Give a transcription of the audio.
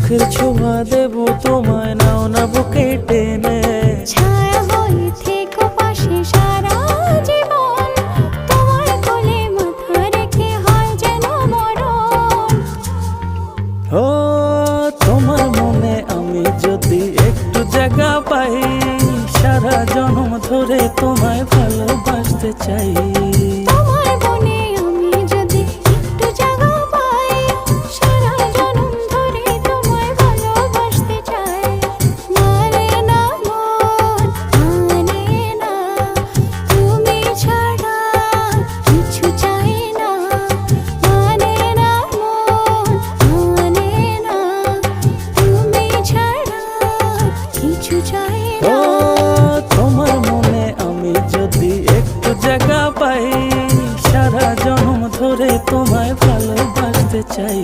চোখের ছোঁয়া দেব তোমায়, নাও না বুকে টেনে। ছায়া হয়ে থেকো পাশে সারা জীবন, তোমার কোলে মাথা রেখে হয় যেন মরণ। ও তোমার মনে আমি যদি একটু জায়গা পাই, সারা জন্ম ধরে তোমায় ভালোবাসতে চাই। তোমার মনে আমি যদি একটু জায়গা পাই, সারা জন্ম ধরে তোমায় ভালোবাসতে চাই। মানে না মন, মানে না, তুমি ছাড়া কিছু চাই না। মানে না মন, মানে না, তুমি ছাড়া কিছু চাই ও না। তোমার মনে আমি যদি একটু জায়গা পাই, সারা জন্ম ধরে তোমায় ভালোবাসতে চাই।